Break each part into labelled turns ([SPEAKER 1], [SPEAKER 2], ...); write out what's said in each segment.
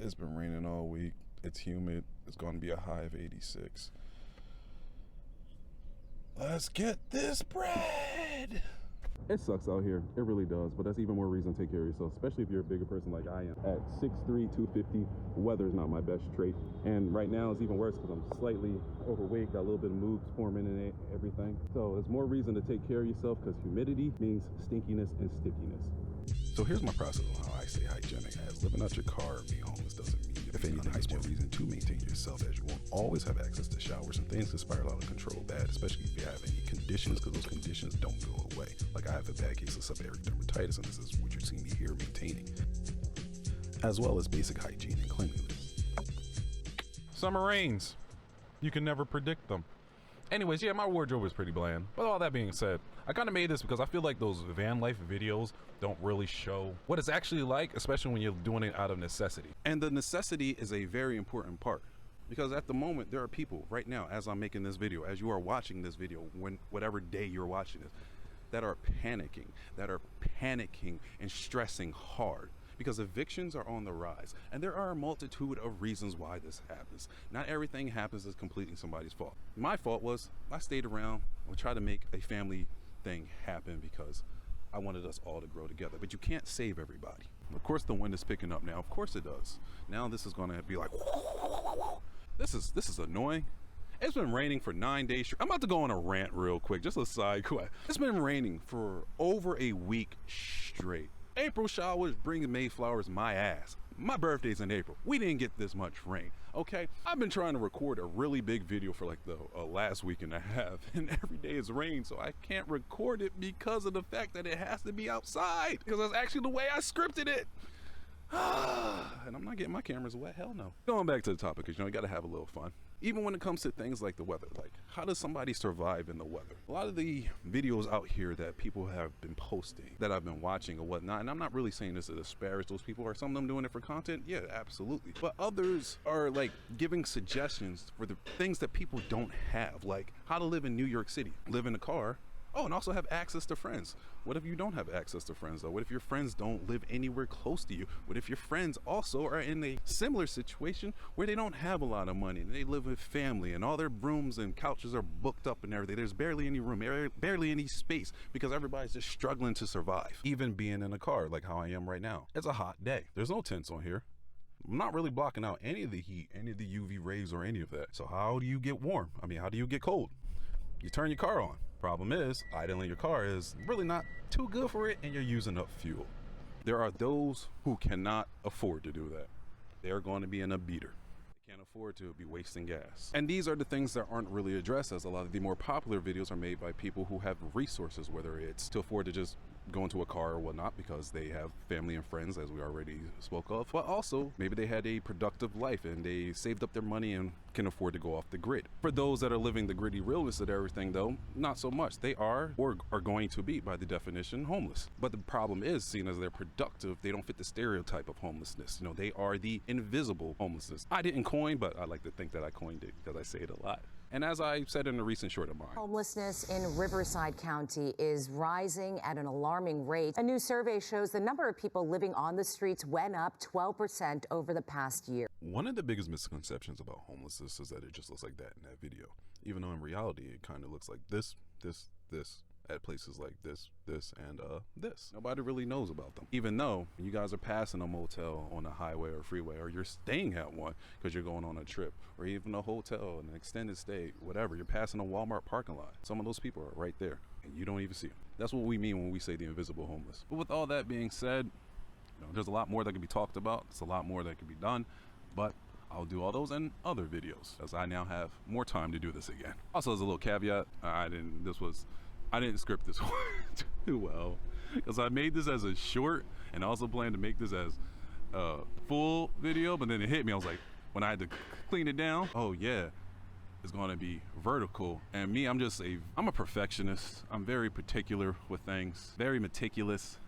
[SPEAKER 1] It's been raining all week. It's humid. It's going to be a high of 86. Let's get this bread. It sucks out here. It really does. But that's even more reason to take care of yourself, especially if you're a bigger person like I am. At 6'3", 250, weather's not my best trait. And right now it's even worse because I'm slightly overweight, got a little bit of moods forming and everything. So there's more reason to take care of yourself because humidity means stinkiness and stickiness. So here's my process on how I stay hygienic. As living out your car or being homeless doesn't mean, if anything, it's more reason to maintain yourself, as you won't always have access to showers and things can spiral out of control bad, especially if you have any conditions, because those conditions don't go away. Like I have a bad case of seborrheic dermatitis, and this is what you're seeing me here maintaining, as well as basic hygiene and cleanliness.
[SPEAKER 2] Summer rains. You can never predict them. Anyways, yeah, my wardrobe is pretty bland. But all that being said, I kind of made this because I feel like those van life videos don't really show what it's actually like, especially when you're doing it out of necessity.
[SPEAKER 1] And the necessity is a very important part. Because at the moment, there are people right now, as I'm making this video, as you are watching this video, whatever day you're watching this, that are panicking and stressing hard. Because evictions are on the rise, and there are a multitude of reasons why this happens. Not everything happens as completely somebody's fault. My fault was I stayed around and tried to make a family thing happen because I wanted us all to grow together. But you can't save everybody. Of course the wind is picking up now. Of course it does. Now this is gonna be like, this is annoying. It's been raining for 9 days. I'm about to go on a rant real quick, just a side quest. It's been raining for over a week straight. April showers bring Mayflowers my ass. My birthday's in April. We didn't get this much rain, okay? I've been trying to record a really big video for like the last week and a half, and every day it's rain, so I can't record it because of the fact that it has to be outside, because that's actually the way I scripted it. And I'm not getting my cameras wet, hell no. Going back to the topic, because you gotta have a little fun. Even when it comes to things like the weather, like how does somebody survive in the weather? A lot of the videos out here that people have been posting, that I've been watching or whatnot, and I'm not really saying this to disparage those people. Are some of them doing it for content? Yeah, absolutely. But others are like giving suggestions for the things that people don't have, like how to live in New York City, live in a car. Oh, and also have access to friends. What if you don't have access to friends though? What if your friends don't live anywhere close to you? What if your friends also are in a similar situation where they don't have a lot of money and they live with family and all their rooms and couches are booked up and everything? There's barely any room, barely any space because everybody's just struggling to survive. Even being in a car like how I am right now. It's a hot day. There's no tents on here. I'm not really blocking out any of the heat, any of the UV rays or any of that. So how do you get warm? I mean, how do you get cold? You turn your car on. Problem is, idling your car is really not too good for it and you're using up fuel. There are those who cannot afford to do that. They're going to be in a beater. They can't afford to be wasting gas. And these are the things that aren't really addressed, as a lot of the more popular videos are made by people who have resources, whether it's to afford to just go into a car or whatnot because they have family and friends, as we already spoke of, but also maybe they had a productive life and they saved up their money and can afford to go off the grid. For those that are living the gritty realness of everything though, not so much. They are or are going to be, by the definition, homeless. But the problem is, seeing as they're productive, they don't fit the stereotype of homelessness. You know, they are the invisible homelessness. I didn't coin, but I like to think that I coined it because I say it a lot. And as I said in a recent short of mine,
[SPEAKER 3] homelessness in Riverside County is rising at an alarming rate. A new survey shows the number of people living on the streets went up 12% over the past year.
[SPEAKER 1] One of the biggest misconceptions about homelessness is that it just looks like that in that video, even though in reality it kind of looks like this at places like this, and this. Nobody really knows about them. Even though you guys are passing a motel on a highway or freeway, or you're staying at one because you're going on a trip, or even a hotel, an extended stay, whatever, you're passing a Walmart parking lot. Some of those people are right there and you don't even see them. That's what we mean when we say the invisible homeless. But with all that being said, you know, there's a lot more that can be talked about. It's a lot more that can be done, but I'll do all those in other videos as I now have more time to do this again. Also, as a little caveat, I didn't script this one too well because I made this as a short and I also planned to make this as a full video, but then it hit me. I was like, when I had to clean it down, oh yeah, it's going to be vertical. And me, I'm a perfectionist. I'm very particular with things, very meticulous,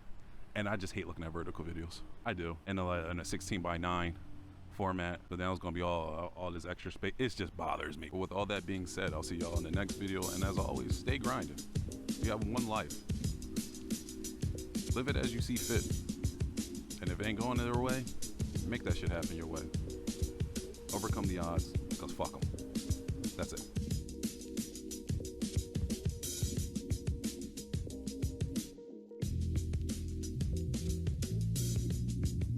[SPEAKER 1] and I just hate looking at vertical videos. I do. In a 16:9 format, but then it's gonna be all this extra space. It just bothers me. But with all that being said, I'll see y'all in the next video, and as always, stay grinding. You have one life. Live it as you see fit. And if it ain't going their way, Make that shit happen your way. Overcome the odds, because fuck them. That's it.